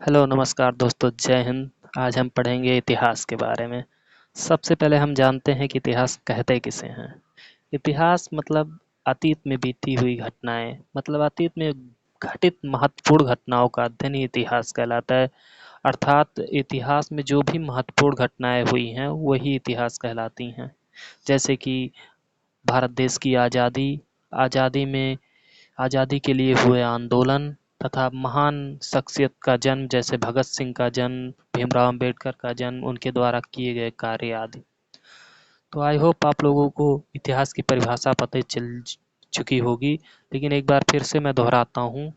Hello नमस्कार दोस्तों, जय हिंद। आज हम पढ़ेंगे इतिहास के बारे में। सबसे पहले हम जानते हैं कि इतिहास कहते किसे हैं। इतिहास मतलब अतीत में बीती हुई घटनाएं, मतलब अतीत में घटित महत्वपूर्ण घटनाओं का अध्ययन ही इतिहास कहलाता है। अर्थात इतिहास में जो भी महत्वपूर्ण घटनाएं हुई हैं वही इतिहास कहलाती हैं। जैसे कि भारत देश की आज़ादी में आज़ादी के लिए हुए आंदोलन तथा महान शख्सियत का जन्म, जैसे भगत सिंह का जन्म, भीमराव अंबेडकर का जन्म, उनके द्वारा किए गए कार्य आदि। तो आई होप आप लोगों को इतिहास की परिभाषा पता चल चुकी होगी, लेकिन एक बार फिर से मैं दोहराता हूँ।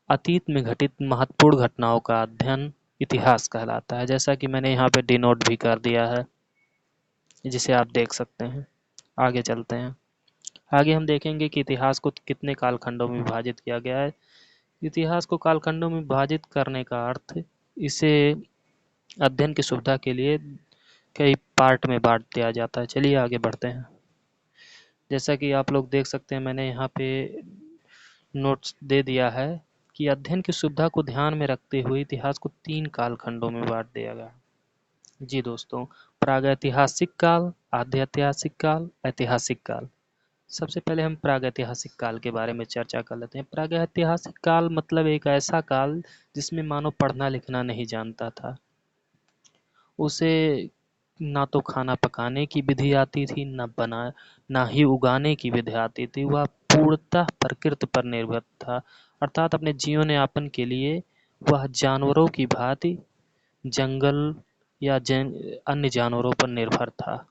अतीत में घटित महत्वपूर्ण घटनाओं का अध्ययन इतिहास कहलाता है, जैसा कि मैंने यहाँ पे डिनोट भी कर दिया है, जिसे आप देख सकते हैं। आगे चलते हैं। आगे हम देखेंगे कि इतिहास को कितने कालखंडों में विभाजित किया गया है। इतिहास को कालखंडों में विभाजित करने का अर्थ इसे अध्ययन की सुविधा के लिए कई पार्ट में बांट दिया जाता है। चलिए आगे बढ़ते हैं। जैसा कि आप लोग देख सकते हैं, मैंने यहाँ पे नोट्स दे दिया है कि अध्ययन की सुविधा को ध्यान में रखते हुए इतिहास को 3 कालखंडों में बांट दिया गया। जी दोस्तों, प्रागैतिहासिक काल, आद्य ऐतिहासिक काल, ऐतिहासिक काल। सबसे पहले हम प्रागैतिहासिक काल के बारे में चर्चा कर लेते हैं। प्रागैतिहासिक काल मतलब एक ऐसा काल जिसमें मानव पढ़ना लिखना नहीं जानता था। उसे ना तो खाना पकाने की विधि आती थी, ना ही उगाने की विधि आती थी। वह पूर्णतः प्रकृति पर निर्भर था, अर्थात अपने जीवन यापन के लिए वह जानवरों की भांति जंगल या अन्य जानवरों पर निर्भर था।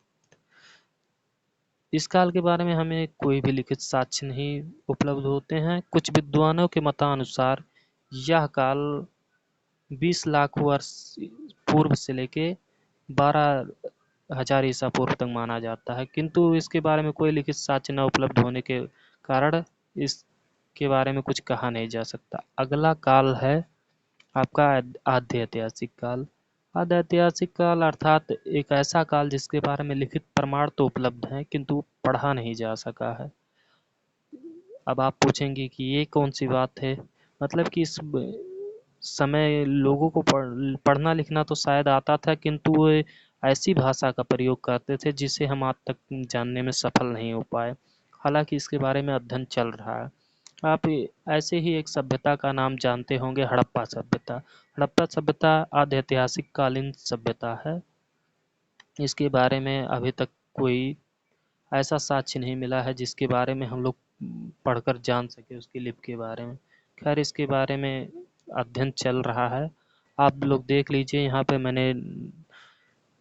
इस काल के बारे में हमें कोई भी लिखित साक्ष्य नहीं उपलब्ध होते हैं। कुछ विद्वानों के मतानुसार यह काल 20 लाख वर्ष पूर्व से लेके 12,000 ईसा पूर्व तक माना जाता है, किंतु इसके बारे में कोई लिखित साक्ष्य न उपलब्ध होने के कारण इसके बारे में कुछ कहा नहीं जा सकता। अगला काल है आपका आद्य ऐतिहासिक काल। आद्य ऐतिहासिक काल अर्थात एक ऐसा काल जिसके बारे में लिखित प्रमाण तो उपलब्ध हैं किंतु पढ़ा नहीं जा सका है। अब आप पूछेंगे कि ये कौन सी बात है। मतलब कि इस समय लोगों को पढ़ना लिखना तो शायद आता था, किंतु वे ऐसी भाषा का प्रयोग करते थे जिसे हम आज तक जानने में सफल नहीं हो पाए। हालांकि इसके बारे में अध्ययन चल रहा है। आप ऐसे ही एक सभ्यता का नाम जानते होंगे, हड़प्पा सभ्यता। हड़प्पा सभ्यता आद्य ऐतिहासिक कालीन सभ्यता है। इसके बारे में अभी तक कोई ऐसा साक्ष्य नहीं मिला है जिसके बारे में हम लोग पढ़कर जान सके उसकी लिपि के बारे में। खैर, इसके बारे में अध्ययन चल रहा है। आप लोग देख लीजिए, यहाँ पे मैंने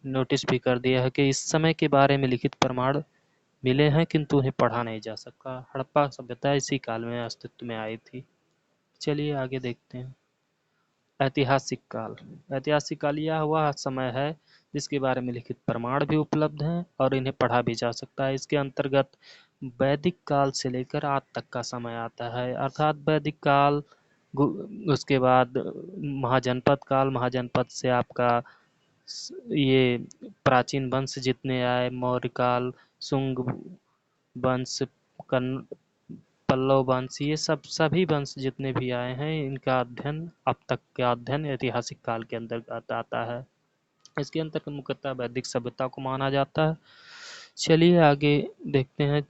नोटिस भी कर दिया है कि इस समय के बारे में लिखित प्रमाण मिले हैं किंतु उन्हें पढ़ा नहीं जा सका। हड़प्पा सभ्यता इसी काल में अस्तित्व में आई थी। चलिए आगे देखते हैं। ऐतिहासिक काल। ऐतिहासिक काल यह वह समय है जिसके बारे में लिखित प्रमाण भी उपलब्ध हैं और इन्हें पढ़ा भी जा सकता है। इसके अंतर्गत वैदिक काल से लेकर आज तक का समय आता है, अर्थात वैदिक काल, उसके बाद महाजनपद काल, महाजनपद से आपका ये प्राचीन वंश जितने आए, मौर्य काल, शुंग वंश, पल्लव वंश, ये सब सभी वंश जितने भी आए हैं इनका अध्ययन, अब तक का अध्ययन ऐतिहासिक काल के अंतर्गत आता है। इसके अंतर्गत मुख्यतः वैदिक सभ्यता को माना जाता है। चलिए आगे देखते हैं।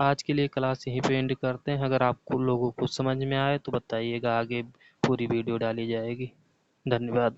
आज के लिए क्लास यहीं पे एंड करते हैं। अगर आपको लोगों को समझ में आए तो बताइएगा, आगे पूरी वीडियो डाली जाएगी। धन्यवाद।